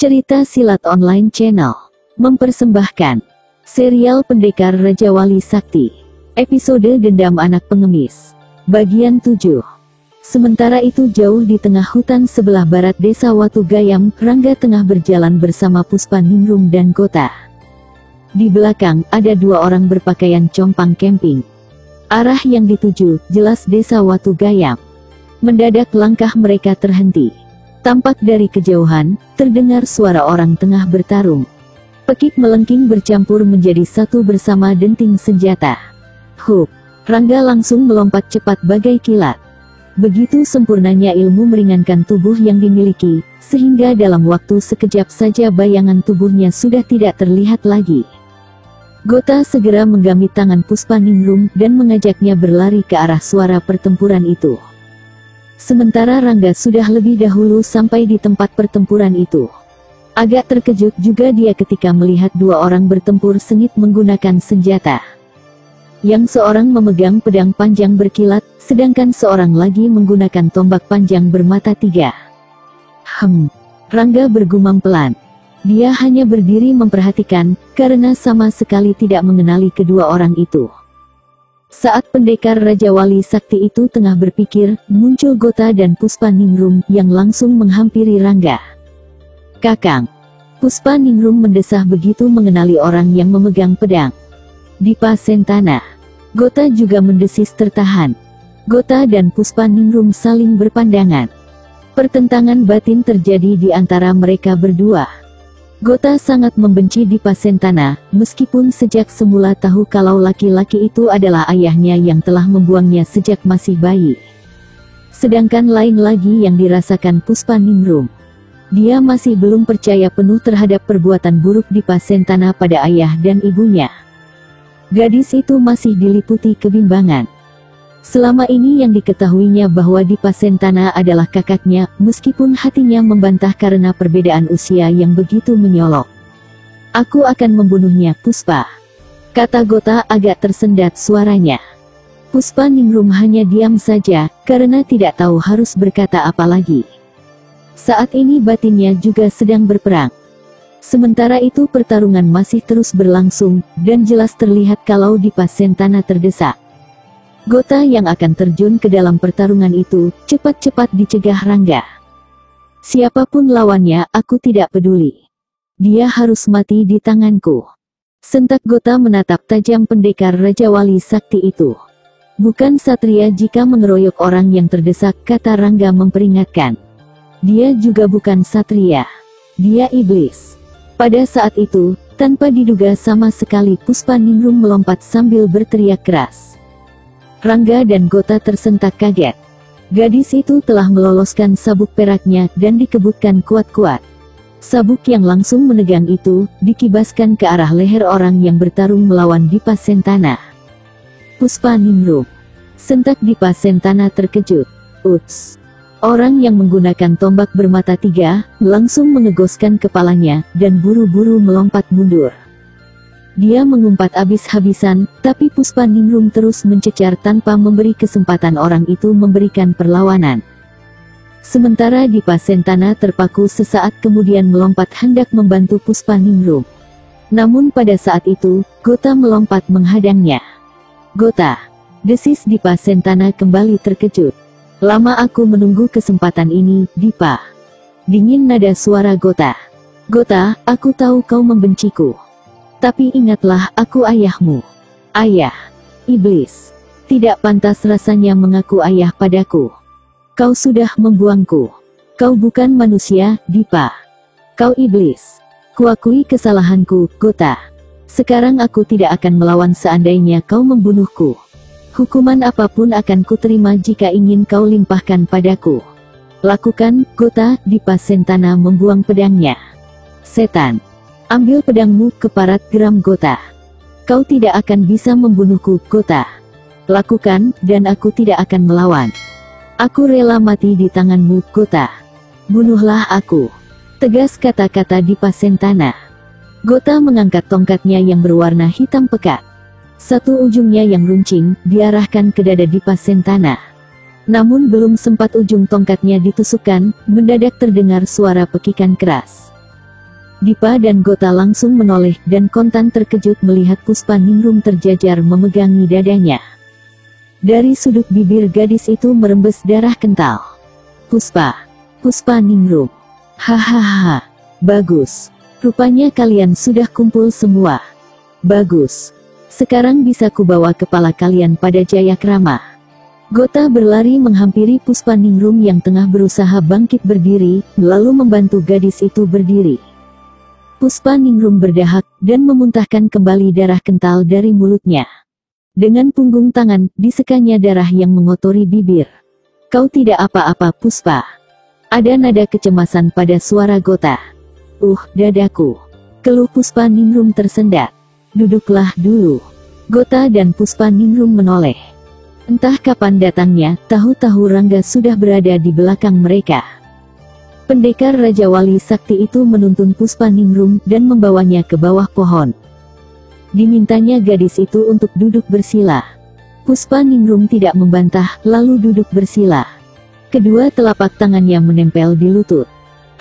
Cerita Silat Online Channel mempersembahkan serial Pendekar Raja Wali Sakti, episode Dendam Anak Pengemis, bagian 7. Sementara itu jauh di tengah hutan sebelah barat desa Watu Gayam, Rangga tengah berjalan bersama Puspa Ningrum dan Gota. Di belakang ada dua orang berpakaian compang camping. Arah yang dituju jelas desa Watu Gayam. Mendadak langkah mereka terhenti. Tampak dari kejauhan, terdengar suara orang tengah bertarung. Pekik melengking bercampur menjadi satu bersama denting senjata. Hup! Rangga langsung melompat cepat bagai kilat. Begitu sempurnanya ilmu meringankan tubuh yang dimiliki, sehingga dalam waktu sekejap saja bayangan tubuhnya sudah tidak terlihat lagi. Gota segera menggamit tangan Puspa Ningrum dan mengajaknya berlari ke arah suara pertempuran itu. Sementara Rangga sudah lebih dahulu sampai di tempat pertempuran itu. Agak terkejut juga dia ketika melihat dua orang bertempur sengit menggunakan senjata. Yang seorang memegang pedang panjang berkilat, sedangkan seorang lagi menggunakan tombak panjang bermata tiga. Rangga bergumam pelan. Dia hanya berdiri memperhatikan, karena sama sekali tidak mengenali kedua orang itu. Saat pendekar Raja Wali Sakti itu tengah berpikir, muncul Gota dan Puspa Ningrum yang langsung menghampiri Rangga. "Kakang!" Puspa Ningrum mendesah begitu mengenali orang yang memegang pedang. "Dipa Sentana." Gota juga mendesis tertahan. Gota dan Puspa Ningrum saling berpandangan. Pertentangan batin terjadi di antara mereka berdua. Gota sangat membenci Dipa Sentana, meskipun sejak semula tahu kalau laki-laki itu adalah ayahnya yang telah membuangnya sejak masih bayi. Sedangkan lain lagi yang dirasakan Puspa Ningrum. Dia masih belum percaya penuh terhadap perbuatan buruk Dipa Sentana pada ayah dan ibunya. Gadis itu masih diliputi kebimbangan. Selama ini yang diketahuinya bahwa Dipa Sentana adalah kakaknya, meskipun hatinya membantah karena perbedaan usia yang begitu menyolok. "Aku akan membunuhnya, Puspa," kata Gota agak tersendat suaranya. Puspa Ningrum hanya diam saja, karena tidak tahu harus berkata apa lagi. Saat ini batinnya juga sedang berperang. Sementara itu pertarungan masih terus berlangsung, dan jelas terlihat kalau Dipa Sentana terdesak. Gota yang akan terjun ke dalam pertarungan itu, cepat-cepat dicegah Rangga. "Siapapun lawannya, aku tidak peduli. Dia harus mati di tanganku." Sentak Gota menatap tajam pendekar Raja Wali Sakti itu. "Bukan satria jika mengeroyok orang yang terdesak," kata Rangga memperingatkan. "Dia juga bukan satria. Dia iblis." Pada saat itu, tanpa diduga sama sekali Puspa Ningrum melompat sambil berteriak keras. Rangga dan Gota tersentak kaget. Gadis itu telah meloloskan sabuk peraknya dan dikebutkan kuat-kuat. Sabuk yang langsung menegang itu, dikibaskan ke arah leher orang yang bertarung melawan Dipa Sentana. "Puspa Ningrum!" Sentak Dipa Sentana terkejut. "Uts!" Orang yang menggunakan tombak bermata tiga, langsung mengegoskan kepalanya, dan buru-buru melompat mundur. Dia mengumpat habis-habisan, tapi Puspa Ningrum terus mencecar tanpa memberi kesempatan orang itu memberikan perlawanan. Sementara Dipa Sentana terpaku sesaat kemudian melompat hendak membantu Puspa Ningrum. Namun pada saat itu, Gota melompat menghadangnya. "Gota!" desis Dipa Sentana kembali terkejut. "Lama aku menunggu kesempatan ini, Dipa." Dingin nada suara Gota. "Gota, aku tahu kau membenciku. Tapi ingatlah, aku ayahmu." "Ayah? Iblis. Tidak pantas rasanya mengaku ayah padaku. Kau sudah membuangku. Kau bukan manusia, Dipa. Kau iblis. Kuakui kesalahanku, Gota. Sekarang aku tidak akan melawan seandainya kau membunuhku. Hukuman apapun akan kuterima jika ingin kau limpahkan padaku. Lakukan, Gota." Dipa Sentana membuang pedangnya. "Setan! Ambil pedangmu," keparat geram Gota. "Kau tidak akan bisa membunuhku, Gota. Lakukan, dan aku tidak akan melawan. Aku rela mati di tanganmu, Gota. Bunuhlah aku." Tegas kata-kata Dipa Sentana. Gota mengangkat tongkatnya yang berwarna hitam pekat. Satu ujungnya yang runcing, diarahkan ke dada Dipa Sentana. Namun belum sempat ujung tongkatnya ditusukkan, mendadak terdengar suara pekikan keras. Dipa dan Gota langsung menoleh dan kontan terkejut melihat Puspaningrum terjajar memegangi dadanya. Dari sudut bibir gadis itu merembes darah kental. Puspaningrum. Hahaha. Bagus. Rupanya kalian sudah kumpul semua. Bagus. Sekarang bisa kubawa kepala kalian pada Jayakrama. Gota berlari menghampiri Puspaningrum yang tengah berusaha bangkit berdiri, lalu membantu gadis itu berdiri. Puspaningrum berdahak, dan memuntahkan kembali darah kental dari mulutnya. Dengan punggung tangan, disekanya darah yang mengotori bibir. Kau tidak apa-apa Puspa. Ada nada kecemasan pada suara Gota. Dadaku. Keluh Puspaningrum tersendat. Duduklah dulu. Gota dan Puspaningrum menoleh. Entah kapan datangnya, tahu-tahu Rangga sudah berada di belakang mereka. Pendekar Raja Wali Sakti itu menuntun Puspaningrum dan membawanya ke bawah pohon. Dimintanya gadis itu untuk duduk bersila. Puspaningrum tidak membantah, lalu duduk bersila. Kedua telapak tangannya menempel di lutut.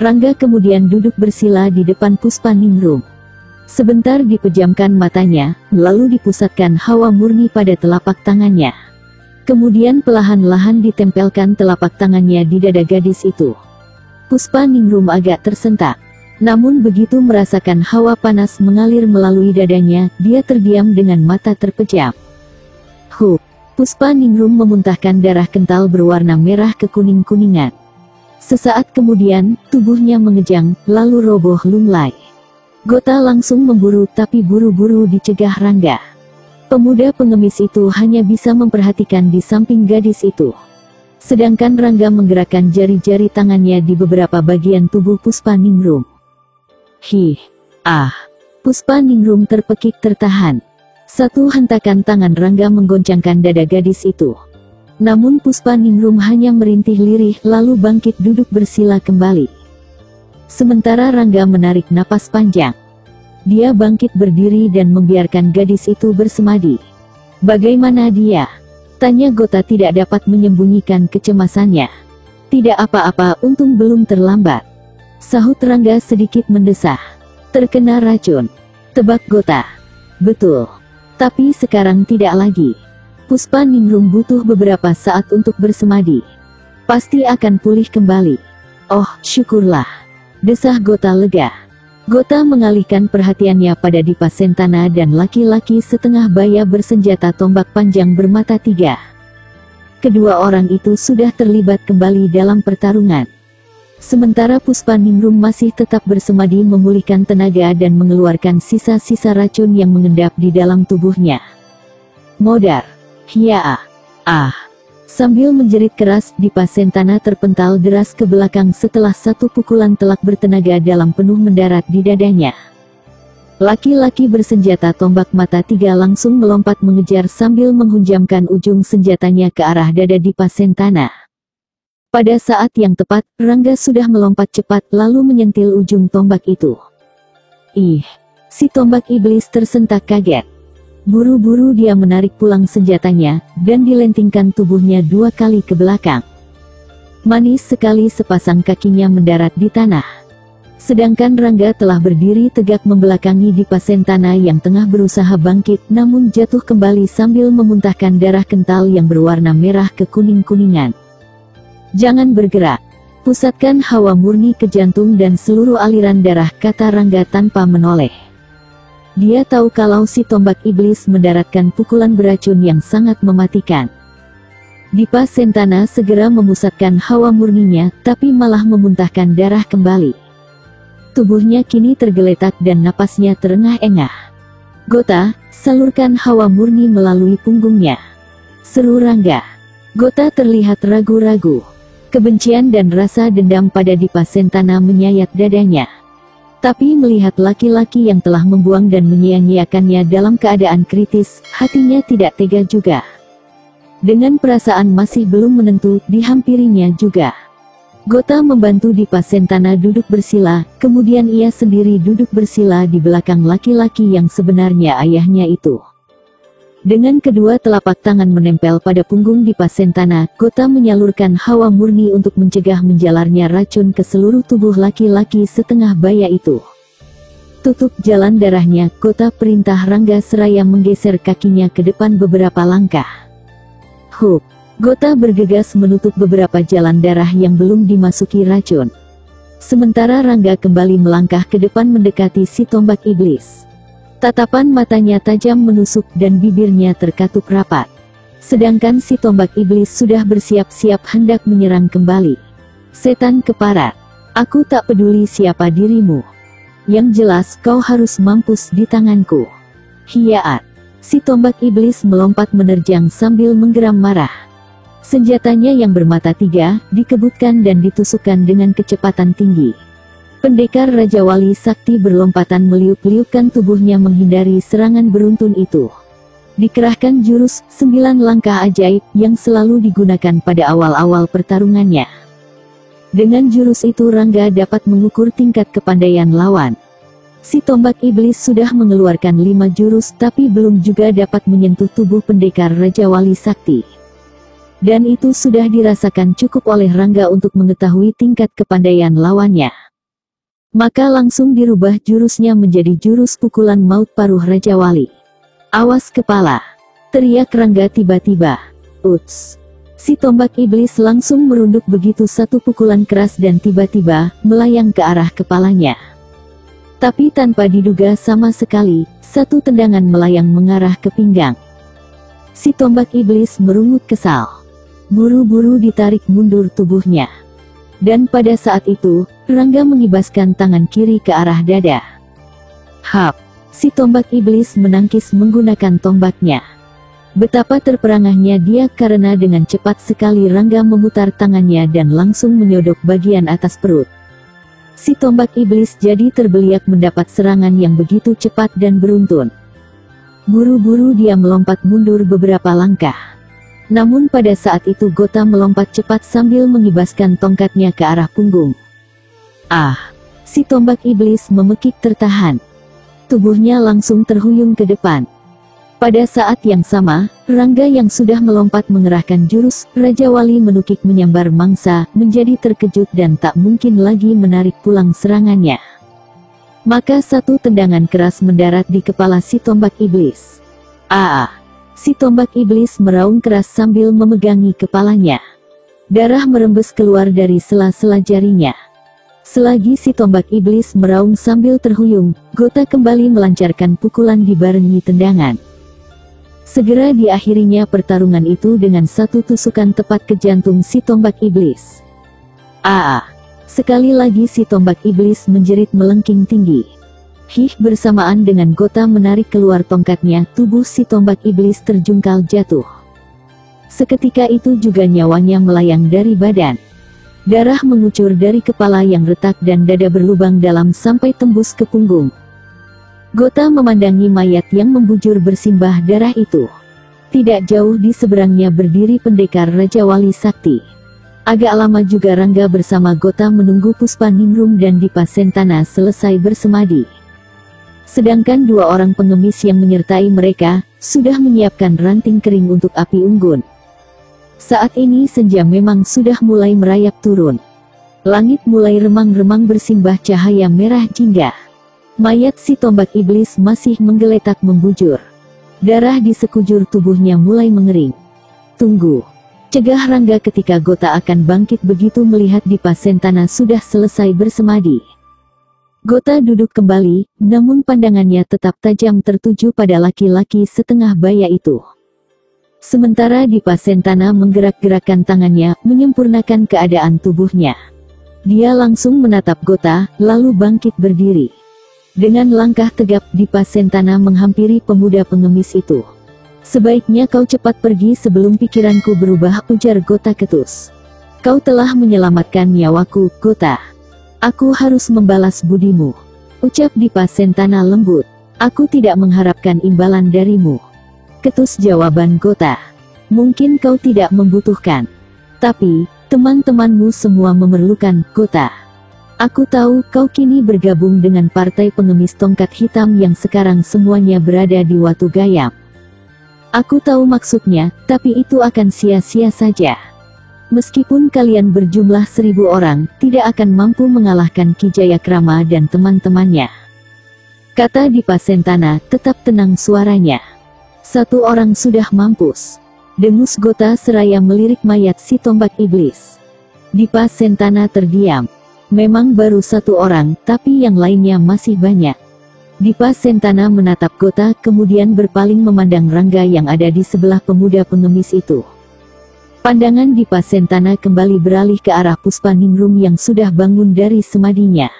Rangga kemudian duduk bersila di depan Puspaningrum. Sebentar dipejamkan matanya, lalu dipusatkan hawa murni pada telapak tangannya. Kemudian perlahan-lahan ditempelkan telapak tangannya di dada gadis itu. Puspaningrum agak tersentak. Namun begitu merasakan hawa panas mengalir melalui dadanya, dia terdiam dengan mata terpejam. Puspaningrum memuntahkan darah kental berwarna merah kekuning-kuningan. Sesaat kemudian, tubuhnya mengejang, lalu roboh lunglai. Gota langsung memburu tapi buru-buru dicegah Rangga. Pemuda pengemis itu hanya bisa memperhatikan di samping gadis itu. Sedangkan Rangga menggerakkan jari-jari tangannya di beberapa bagian tubuh Puspaningrum. Puspaningrum terpekik tertahan. Satu hentakan tangan Rangga menggoncangkan dada gadis itu. Namun Puspaningrum hanya merintih lirih lalu bangkit duduk bersila kembali. Sementara Rangga menarik napas panjang. Dia bangkit berdiri dan membiarkan gadis itu bersemadi. Bagaimana dia? Tanya Gota tidak dapat menyembunyikan kecemasannya. Tidak apa-apa, untung belum terlambat. Sahut Rangga sedikit mendesah. Terkena racun. Tebak Gota. Betul. Tapi sekarang tidak lagi. Puspaningrum butuh beberapa saat untuk bersemadi. Pasti akan pulih kembali. Oh, syukurlah. Desah Gota lega. Gota mengalihkan perhatiannya pada Dipa Sentana dan laki-laki setengah baya bersenjata tombak panjang bermata tiga. Kedua orang itu sudah terlibat kembali dalam pertarungan. Sementara Puspaningrum masih tetap bersemadi memulihkan tenaga dan mengeluarkan sisa-sisa racun yang mengendap di dalam tubuhnya. Modar. Sambil menjerit keras, Dipa Sentana terpental deras ke belakang setelah satu pukulan telak bertenaga dalam penuh mendarat di dadanya. Laki-laki bersenjata tombak mata tiga langsung melompat mengejar sambil menghunjamkan ujung senjatanya ke arah dada Dipa Sentana. Pada saat yang tepat, Rangga sudah melompat cepat lalu menyentil ujung tombak itu. Si tombak iblis tersentak kaget. Buru-buru dia menarik pulang senjatanya, dan dilentingkan tubuhnya 2 kali ke belakang. Manis sekali sepasang kakinya mendarat di tanah. Sedangkan Rangga telah berdiri tegak membelakangi Dipa Sentana yang tengah berusaha bangkit namun jatuh kembali sambil memuntahkan darah kental yang berwarna merah kekuning-kuningan. Jangan bergerak. Pusatkan hawa murni ke jantung dan seluruh aliran darah, kata Rangga tanpa menoleh. Dia tahu kalau si tombak iblis mendaratkan pukulan beracun yang sangat mematikan. Dipa Sentana segera memusatkan hawa murninya, tapi malah memuntahkan darah kembali. Tubuhnya kini tergeletak dan napasnya terengah-engah. Gota, salurkan hawa murni melalui punggungnya. Seru Rangga. Gota terlihat ragu-ragu. Kebencian dan rasa dendam pada Dipa Sentana menyayat dadanya. Tapi melihat laki-laki yang telah membuang dan menyia-nyiakannya dalam keadaan kritis, hatinya tidak tega juga. Dengan perasaan masih belum menentu, dihampirinya juga. Gota membantu Dipa Sentana duduk bersila, kemudian ia sendiri duduk bersila di belakang laki-laki yang sebenarnya ayahnya itu. Dengan kedua telapak tangan menempel pada punggung Dipa Sentana, Gota menyalurkan hawa murni untuk mencegah menjalarnya racun ke seluruh tubuh laki-laki setengah baya itu. Tutup jalan darahnya, Gota perintah Rangga seraya menggeser kakinya ke depan beberapa langkah. Hup! Gota bergegas menutup beberapa jalan darah yang belum dimasuki racun. Sementara Rangga kembali melangkah ke depan mendekati si tombak iblis. Tatapan matanya tajam menusuk dan bibirnya terkatup rapat. Sedangkan si tombak iblis sudah bersiap-siap hendak menyerang kembali. Setan keparat, aku tak peduli siapa dirimu. Yang jelas kau harus mampus di tanganku. Hiyaat! Si tombak iblis melompat menerjang sambil menggeram marah. Senjatanya yang bermata tiga, dikebutkan dan ditusukkan dengan kecepatan tinggi. Pendekar Raja Wali Sakti berlompatan meliuk-liukkan tubuhnya menghindari serangan beruntun itu. Dikerahkan jurus 9 langkah ajaib yang selalu digunakan pada awal-awal pertarungannya. Dengan jurus itu Rangga dapat mengukur tingkat kepandaian lawan. Si tombak iblis sudah mengeluarkan 5 jurus tapi belum juga dapat menyentuh tubuh pendekar Raja Wali Sakti. Dan itu sudah dirasakan cukup oleh Rangga untuk mengetahui tingkat kepandaian lawannya. Maka langsung dirubah jurusnya menjadi jurus pukulan maut paruh Raja Wali. Awas kepala! Teriak Rangga tiba-tiba. Uts! Si tombak iblis langsung merunduk begitu satu pukulan keras dan tiba-tiba melayang ke arah kepalanya. Tapi tanpa diduga sama sekali, satu tendangan melayang mengarah ke pinggang. Si tombak iblis merungut kesal. Buru-buru ditarik mundur tubuhnya. Dan pada saat itu, Rangga mengibaskan tangan kiri ke arah dada. Hap! Si tombak iblis menangkis menggunakan tombaknya. Betapa terperangahnya dia karena dengan cepat sekali Rangga memutar tangannya dan langsung menyodok bagian atas perut. Si tombak iblis jadi terbeliak mendapat serangan yang begitu cepat dan beruntun. Buru-buru dia melompat mundur beberapa langkah. Namun pada saat itu Gota melompat cepat sambil mengibaskan tongkatnya ke arah punggung. Ah! Si tombak iblis memekik tertahan. Tubuhnya langsung terhuyung ke depan. Pada saat yang sama, Rangga yang sudah melompat mengerahkan jurus Raja Wali menukik menyambar mangsa, menjadi terkejut dan tak mungkin lagi menarik pulang serangannya. Maka satu tendangan keras mendarat di kepala si tombak iblis. Si tombak iblis meraung keras sambil memegangi kepalanya. Darah merembes keluar dari sela-sela jarinya. Selagi si tombak iblis meraung sambil terhuyung, Gota kembali melancarkan pukulan dibarengi tendangan. Segera diakhirinya pertarungan itu dengan satu tusukan tepat ke jantung si tombak iblis. Sekali lagi si tombak iblis menjerit melengking tinggi. Bersamaan dengan Gota menarik keluar tongkatnya, tubuh si tombak iblis terjungkal jatuh. Seketika itu juga nyawanya melayang dari badan. Darah mengucur dari kepala yang retak dan dada berlubang dalam sampai tembus ke punggung. Gota memandangi mayat yang membujur bersimbah darah itu. Tidak jauh di seberangnya berdiri pendekar Raja Wali Sakti. Agak lama juga Rangga bersama Gota menunggu Puspaningrum dan Dipa Sentana selesai bersemadi. Sedangkan 2 orang pengemis yang menyertai mereka, sudah menyiapkan ranting kering untuk api unggun. Saat ini senja memang sudah mulai merayap turun. Langit mulai remang-remang bersimbah cahaya merah jingga. Mayat si tombak iblis masih menggeletak membujur. Darah di sekujur tubuhnya mulai mengering. Tunggu! Cegah Rangga ketika Gota akan bangkit begitu melihat Dipa Sentana sudah selesai bersemadi. Gota duduk kembali, namun pandangannya tetap tajam tertuju pada laki-laki setengah baya itu. Sementara Dipa Sentana menggerak-gerakkan tangannya, menyempurnakan keadaan tubuhnya. Dia langsung menatap Gota, lalu bangkit berdiri. Dengan langkah tegap Dipa Sentana menghampiri pemuda pengemis itu. Sebaiknya kau cepat pergi sebelum pikiranku berubah, ujar Gota ketus. Kau telah menyelamatkan nyawaku, Gota. Aku harus membalas budimu, ucap Dipa Sentana lembut. Aku tidak mengharapkan imbalan darimu, ketus jawaban Gota. Mungkin kau tidak membutuhkan, tapi teman-temanmu semua memerlukan, Gota. Aku tahu kau kini bergabung dengan partai pengemis tongkat hitam yang sekarang semuanya berada di Watu Gayam. Aku tahu maksudnya, tapi itu akan sia-sia saja. Meskipun kalian berjumlah 1000 orang, tidak akan mampu mengalahkan Ki Jayakrama dan teman-temannya. kata Dipa Sentana, tetap tenang suaranya. Satu orang sudah mampus, dengus Gota seraya melirik mayat si tombak iblis. Dipa Sentana terdiam. Memang baru satu orang, tapi yang lainnya masih banyak. Dipa Sentana menatap Gota kemudian berpaling memandang Rangga yang ada di sebelah pemuda pengemis itu. Pandangan Dipa Sentana kembali beralih ke arah Puspaningrum yang sudah bangun dari semadinya.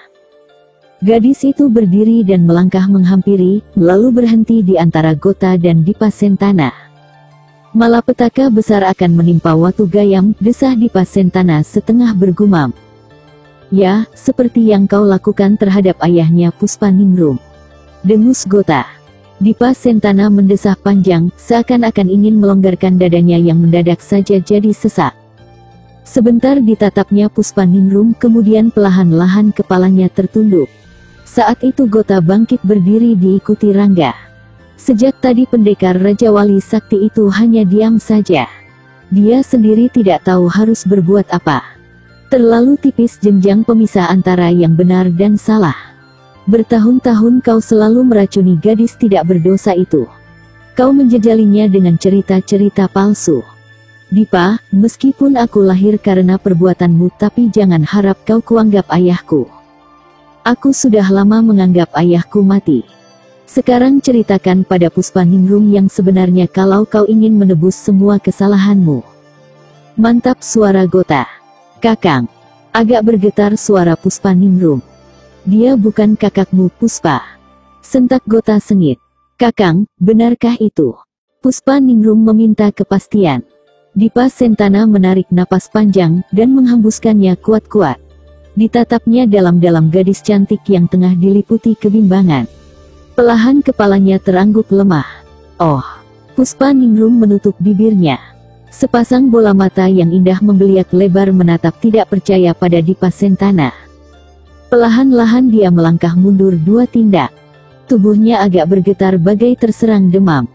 Gadis itu berdiri dan melangkah menghampiri, lalu berhenti di antara Gota dan Dipa Sentana. Malapetaka besar akan menimpa Watu Gayam, desah Dipa Sentana setengah bergumam. Ya, seperti yang kau lakukan terhadap ayahnya Puspaningrum, dengus Gota. Dipa Sentana mendesah panjang, seakan-akan ingin melonggarkan dadanya yang mendadak saja jadi sesak. Sebentar ditatapnya Puspaningrum, kemudian perlahan-lahan kepalanya tertunduk. Saat itu Gota bangkit berdiri diikuti Rangga. Sejak tadi pendekar Raja Wali Sakti itu hanya diam saja. Dia sendiri tidak tahu harus berbuat apa. Terlalu tipis jenjang pemisah antara yang benar dan salah. Bertahun-tahun kau selalu meracuni gadis tidak berdosa itu. Kau menjejalinya dengan cerita-cerita palsu. Dipa, meskipun aku lahir karena perbuatanmu, tapi jangan harap kau kuanggap ayahku. Aku sudah lama menganggap ayahku mati. Sekarang ceritakan pada Puspaningrum yang sebenarnya kalau kau ingin menebus semua kesalahanmu. Mantap suara Gota. Kakang. Agak bergetar suara Puspaningrum. Dia bukan kakakmu Puspa. Sentak Gota sengit. Kakang, benarkah itu? Puspaningrum meminta kepastian. Dipa Sentana menarik napas panjang dan menghembuskannya kuat-kuat. Ditatapnya dalam-dalam gadis cantik yang tengah diliputi kebimbangan. Perlahan kepalanya terangguk lemah. Oh, Puspaningrum menutup bibirnya. Sepasang bola mata yang indah membeliak lebar menatap tidak percaya pada Dipa Sentana. Perlahan-lahan dia melangkah mundur 2 tindak. Tubuhnya agak bergetar bagai terserang demam.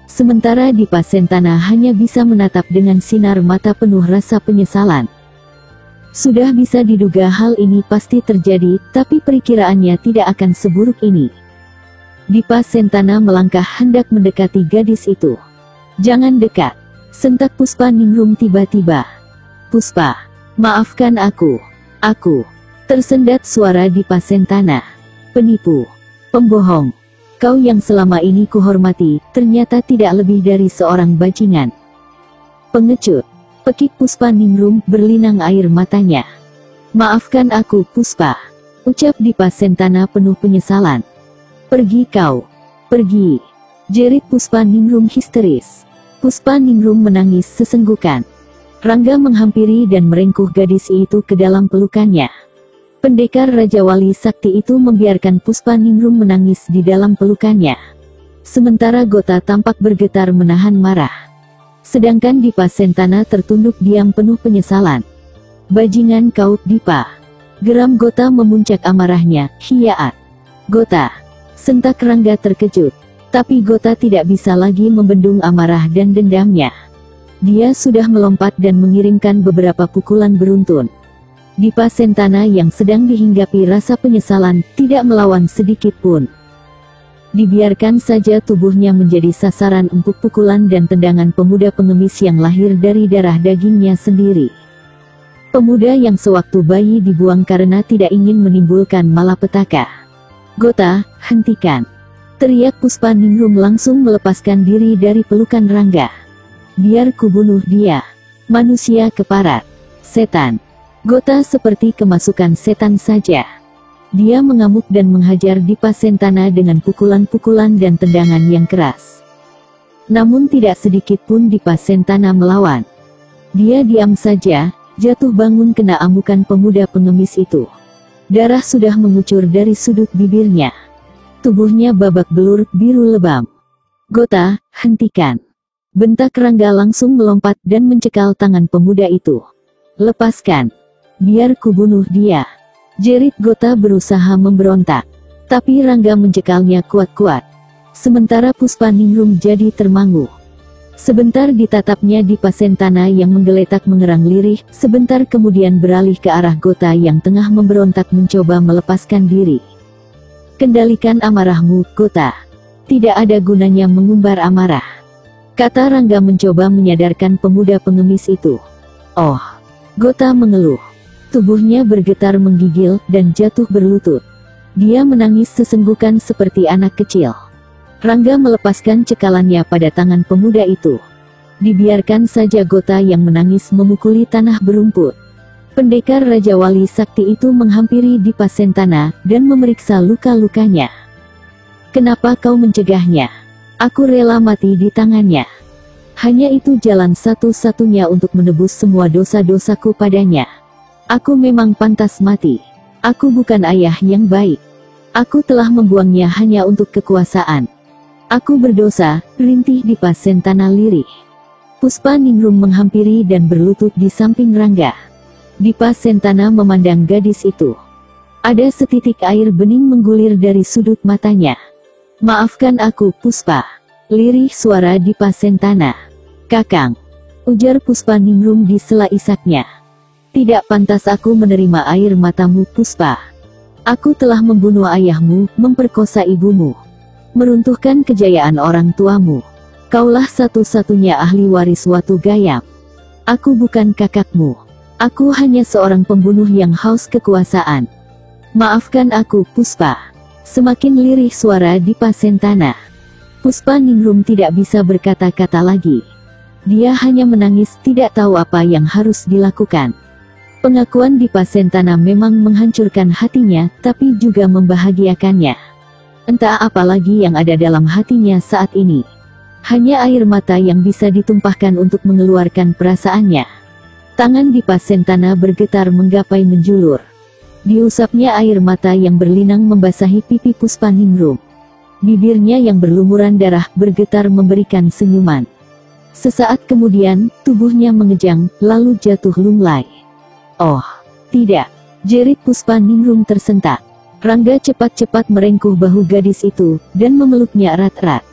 Sementara Dipa Sentana hanya bisa menatap dengan sinar mata penuh rasa penyesalan. Sudah bisa diduga hal ini pasti terjadi, tapi perkiraannya tidak akan seburuk ini. Dipa Sentana melangkah hendak mendekati gadis itu. Jangan dekat, sentak Puspaningrum tiba-tiba. Puspa, maafkan aku. Tersendat suara Dipa Sentana. Penipu, pembohong. Kau yang selama ini kuhormati, ternyata tidak lebih dari seorang bajingan. Pengecut. Pekik Puspaningrum, berlinang air matanya. Maafkan aku Puspa, ucap Dipa Sentana penuh penyesalan. Pergi kau, pergi, jerit Puspaningrum histeris. Puspaningrum menangis sesenggukan. Rangga menghampiri dan merengkuh gadis itu ke dalam pelukannya. Pendekar Raja Wali Sakti itu membiarkan Puspaningrum menangis di dalam pelukannya. Sementara Gota tampak bergetar menahan marah. Sedangkan Dipa Sentana tertunduk diam penuh penyesalan. Bajingan kau, Dipa. Geram Gota memuncak amarahnya. Hiyaat. Gota. Sentak Rangga terkejut. Tapi Gota tidak bisa lagi membendung amarah dan dendamnya. Dia sudah melompat dan mengirimkan beberapa pukulan beruntun. Dipa Sentana yang sedang dihinggapi rasa penyesalan, tidak melawan sedikit pun. Dibiarkan saja tubuhnya menjadi sasaran empuk pukulan dan tendangan pemuda pengemis yang lahir dari darah dagingnya sendiri. Pemuda yang sewaktu bayi dibuang karena tidak ingin menimbulkan malapetaka. Gota, hentikan! Teriak Puspaningrum langsung melepaskan diri dari pelukan Rangga. Biar kubunuh dia. Manusia keparat. Setan. Gota seperti kemasukan setan saja. Dia mengamuk dan menghajar Dipa Sentana dengan pukulan-pukulan dan tendangan yang keras. Namun tidak sedikit pun Dipa Sentana melawan. Dia diam saja, jatuh bangun kena amukan pemuda pengemis itu. Darah sudah mengucur dari sudut bibirnya. Tubuhnya babak belur, biru lebam. Gota, hentikan! Bentak Rangga langsung melompat dan mencekal tangan pemuda itu. Lepaskan! Biar kubunuh dia! Jerit Gota berusaha memberontak. Tapi Rangga mencekalnya kuat-kuat. Sementara Puspaningrum jadi termangu. Sebentar ditatapnya Dipa Sentana yang menggeletak mengerang lirih, sebentar kemudian beralih ke arah Gota yang tengah memberontak mencoba melepaskan diri. Kendalikan amarahmu, Gota. Tidak ada gunanya mengumbar amarah, kata Rangga mencoba menyadarkan pemuda pengemis itu. Oh, Gota mengeluh. Tubuhnya bergetar menggigil dan jatuh berlutut. Dia menangis sesenggukan seperti anak kecil. Rangga melepaskan cekalannya pada tangan pemuda itu. Dibiarkan saja Gota yang menangis memukuli tanah berumput. Pendekar Raja Wali Sakti itu menghampiri Dipa Sentana dan memeriksa luka-lukanya. Kenapa kau mencegahnya? Aku rela mati di tangannya. Hanya itu jalan satu-satunya untuk menebus semua dosa-dosaku padanya. Aku memang pantas mati. Aku bukan ayah yang baik. Aku telah membuangnya hanya untuk kekuasaan. Aku berdosa, rintih Dipa Sentana lirih. Puspa Ningrum menghampiri dan berlutut di samping Rangga. Dipa Sentana memandang gadis itu. Ada setitik air bening menggulir dari sudut matanya. Maafkan aku, Puspa. Lirih suara Dipa Sentana. Kakang, ujar Puspa Ningrum di sela isaknya. Tidak pantas aku menerima air matamu, Puspa. Aku telah membunuh ayahmu, memperkosa ibumu, meruntuhkan kejayaan orang tuamu. Kaulah satu-satunya ahli waris Watu Gayam. Aku bukan kakakmu. Aku hanya seorang pembunuh yang haus kekuasaan. Maafkan aku, Puspa. Semakin lirih suara Dipa Sentana. Puspa Ningrum tidak bisa berkata-kata lagi. Dia hanya menangis, tidak tahu apa yang harus dilakukan. Pengakuan Dipa Sentana memang menghancurkan hatinya, tapi juga membahagiakannya. Entah apa lagi yang ada dalam hatinya saat ini. Hanya air mata yang bisa ditumpahkan untuk mengeluarkan perasaannya. Tangan Dipa Sentana bergetar menggapai menjulur. Diusapnya air mata yang berlinang membasahi pipi Puspa Ningrum. Bibirnya yang berlumuran darah bergetar memberikan senyuman. Sesaat kemudian, tubuhnya mengejang, lalu jatuh lunglai. Oh, tidak. Jerit Puspa Ningrum tersentak. Rangga cepat-cepat merengkuh bahu gadis itu, dan memeluknya erat-erat.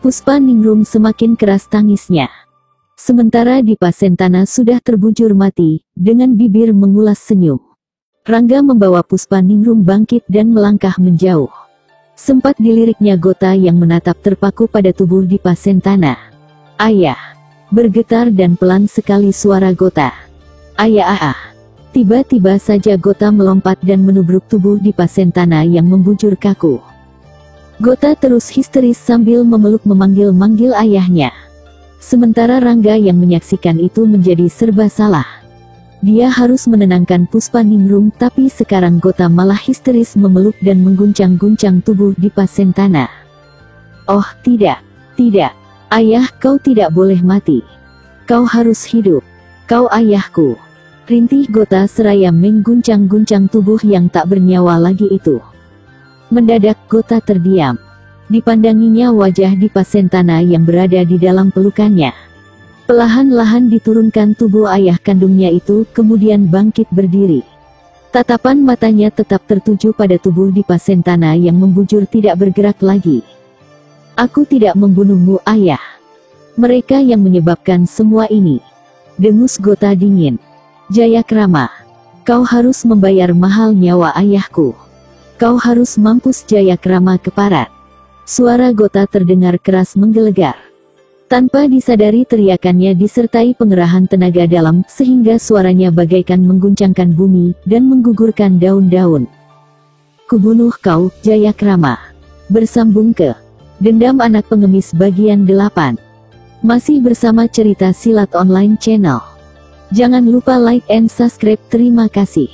Puspa Ningrum semakin keras tangisnya. Sementara Dipa Sentana sudah terbujur mati, dengan bibir mengulas senyum. Rangga membawa Puspa Ningrum bangkit dan melangkah menjauh. Sempat diliriknya Gota yang menatap terpaku pada tubuh Dipa Sentana. Ayah! Bergetar dan pelan sekali suara Gota. Ayah! Tiba-tiba saja Gota melompat dan menubruk tubuh Dipa Sentana yang membujur kaku. Gota terus histeris sambil memeluk memanggil-manggil ayahnya. Sementara Rangga yang menyaksikan itu menjadi serba salah. Dia harus menenangkan Puspa Ningrum, tapi sekarang Gota malah histeris memeluk dan mengguncang-guncang tubuh Dipa Sentana. Oh, tidak, tidak. Ayah, kau tidak boleh mati. Kau harus hidup. Kau ayahku. Rintih Gota seraya mengguncang-guncang tubuh yang tak bernyawa lagi itu. Mendadak Gota terdiam. Dipandanginya wajah Dipa Sentana yang berada di dalam pelukannya. Perlahan-lahan diturunkan tubuh ayah kandungnya itu, kemudian bangkit berdiri. Tatapan matanya tetap tertuju pada tubuh Dipa Sentana yang membujur tidak bergerak lagi. Aku tidak membunuhmu, ayah. Mereka yang menyebabkan semua ini. Dengus Gota dingin. Jayakrama, kau harus membayar mahal nyawa ayahku. Kau harus mampus, Jayakrama keparat. Suara Gota terdengar keras menggelegar. Tanpa disadari teriakannya disertai pengerahan tenaga dalam, sehingga suaranya bagaikan mengguncangkan bumi, dan menggugurkan daun-daun. Kubunuh kau, Jayakrama. Bersambung ke Dendam Anak Pengemis bagian 8. Masih bersama Cerita Silat Online Channel. Jangan lupa like and subscribe, terima kasih.